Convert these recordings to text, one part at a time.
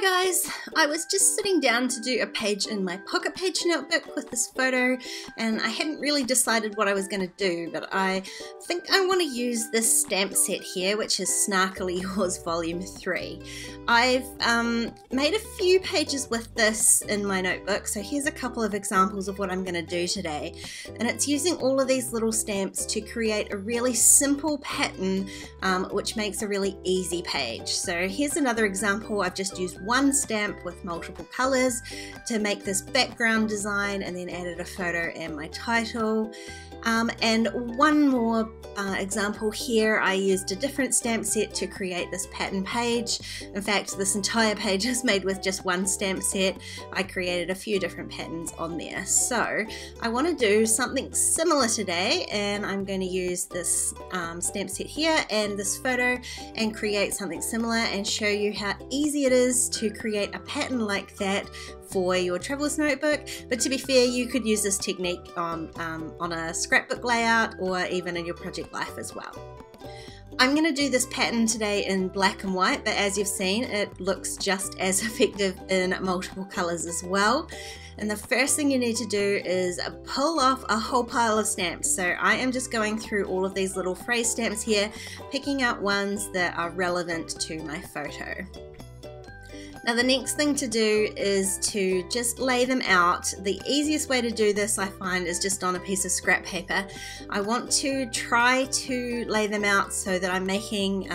Hi guys, I was just sitting down to do a page in my pocket page notebook with this photo and I hadn't really decided what I was going to do, but I think I want to use this stamp set here, which is Snarkily Yours Volume 3. I've made a few pages with this in my notebook, so here's a couple of examples of what I'm going to do today, and it's using all of these little stamps to create a really simple pattern which makes a really easy page. So here's another example. I've just used one stamp with multiple colors to make this background design and then added a photo and my title. And one more example here, I used a different stamp set to create this pattern page. In fact, this entire page is made with just one stamp set. I created a few different patterns on there. So I want to do something similar today, and I'm going to use this stamp set here and this photo and create something similar and show you how easy it is to create a pattern like that for your traveler's notebook. But to be fair, you could use this technique on a scrapbook layout or even in your project life as well. I'm going to do this pattern today in black and white, but as you've seen, it looks just as effective in multiple colors as well. And the first thing you need to do is pull off a whole pile of stamps. So I am just going through all of these little phrase stamps here, picking out ones that are relevant to my photo. Now the next thing to do is to just lay them out. The easiest way to do this, I find, is just on a piece of scrap paper. I want to try to lay them out so that I'm making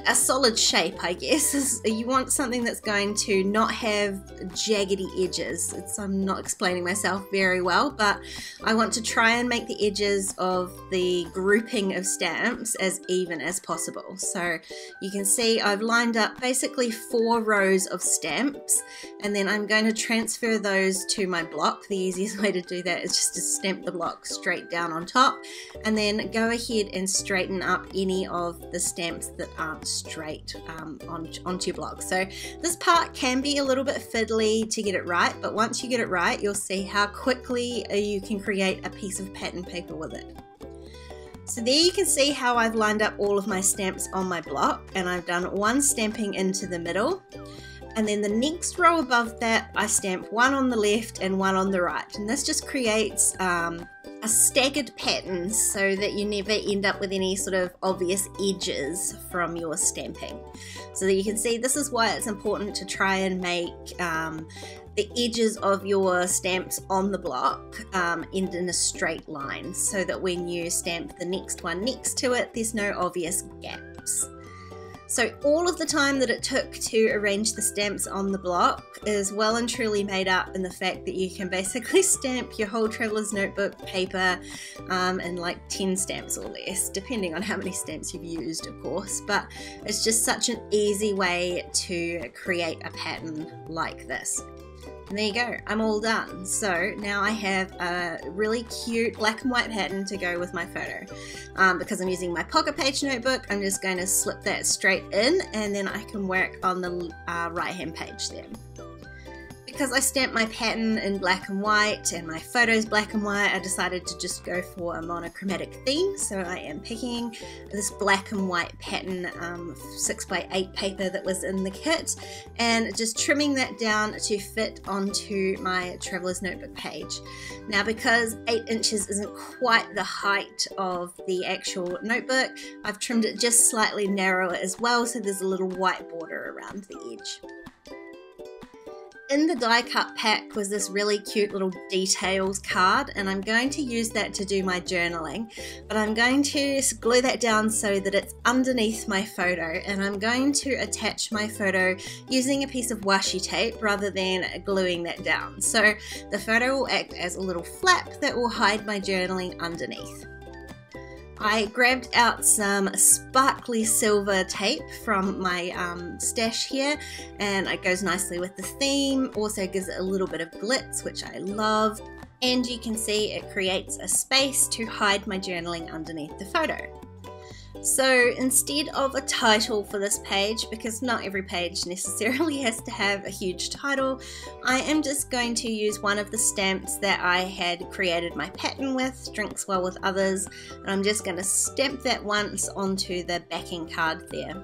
a solid shape, I guess. You want something that's going to not have jaggedy edges. I'm not explaining myself very well, but I want to try and make the edges of the grouping of stamps as even as possible. So you can see I've lined up basically 4 rows of stamps, and then I'm going to transfer those to my block. The easiest way to do that is just to stamp the block straight down on top, and then go ahead and straighten up any of the stamps that aren't straight onto your block. So this part can be a little bit fiddly to get it right, but once you get it right, you'll see how quickly you can create a piece of pattern paper with it. So there you can see how I've lined up all of my stamps on my block, and I've done one stamping into the middle, and then the next row above that I stamp one on the left and one on the right, and this just creates a staggered pattern so that you never end up with any sort of obvious edges from your stamping. So that you can see, this is why it's important to try and make the edges of your stamps on the block end in a straight line, so that when you stamp the next one next to it, there's no obvious gaps. So all of the time that it took to arrange the stamps on the block is well and truly made up in the fact that you can basically stamp your whole traveler's notebook paper in like 10 stamps or less, depending on how many stamps you've used, of course. But it's just such an easy way to create a pattern like this. And there you go, I'm all done. So now I have a really cute black and white pattern to go with my photo. Because I'm using my pocket page notebook, I'm just going to slip that straight in, and then I can work on the right hand page there. Because I stamped my pattern in black and white and my photo's black and white, I decided to just go for a monochromatic theme. So I am picking this black and white pattern 6x8 paper that was in the kit, and just trimming that down to fit onto my traveler's notebook page. Now, because 8 inches isn't quite the height of the actual notebook, I've trimmed it just slightly narrower as well, so there's a little white border around the edge. In the die cut pack was this really cute little details card, and I'm going to use that to do my journaling, but I'm going to glue that down so that it's underneath my photo, and I'm going to attach my photo using a piece of washi tape rather than gluing that down. So the photo will act as a little flap that will hide my journaling underneath. I grabbed out some sparkly silver tape from my stash here, and it goes nicely with the theme, also gives it a little bit of glitz, which I love, and you can see it creates a space to hide my journaling underneath the photo. So instead of a title for this page, because not every page necessarily has to have a huge title, I am just going to use one of the stamps that I had created my pattern with, Drinks Well With Others, and I'm just going to stamp that once onto the backing card there.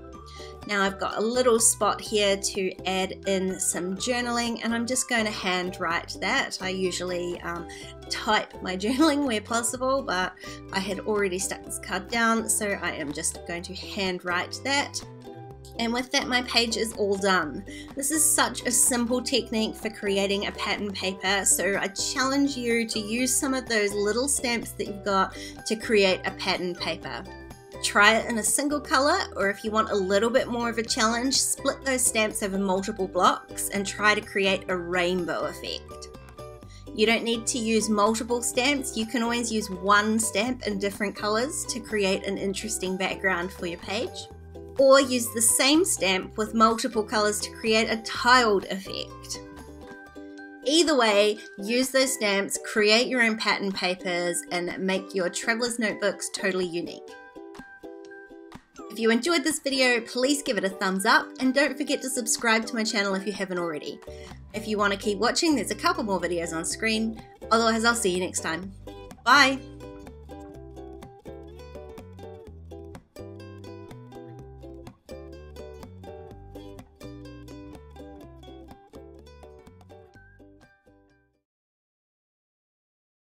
Now I've got a little spot here to add in some journaling, and I'm just going to hand write that. I usually type my journaling where possible, but I had already stuck this card down, so I am just going to hand write that. And with that, my page is all done. This is such a simple technique for creating a pattern paper, so I challenge you to use some of those little stamps that you've got to create a pattern paper. Try it in a single color, or if you want a little bit more of a challenge, split those stamps over multiple blocks and try to create a rainbow effect. You don't need to use multiple stamps, you can always use one stamp in different colors to create an interesting background for your page. Or use the same stamp with multiple colors to create a tiled effect. Either way, use those stamps, create your own pattern papers, and make your traveler's notebooks totally unique. If you enjoyed this video, please give it a thumbs up, and don't forget to subscribe to my channel if you haven't already. If you want to keep watching, there's a couple more videos on screen. Otherwise, I'll see you next time. Bye!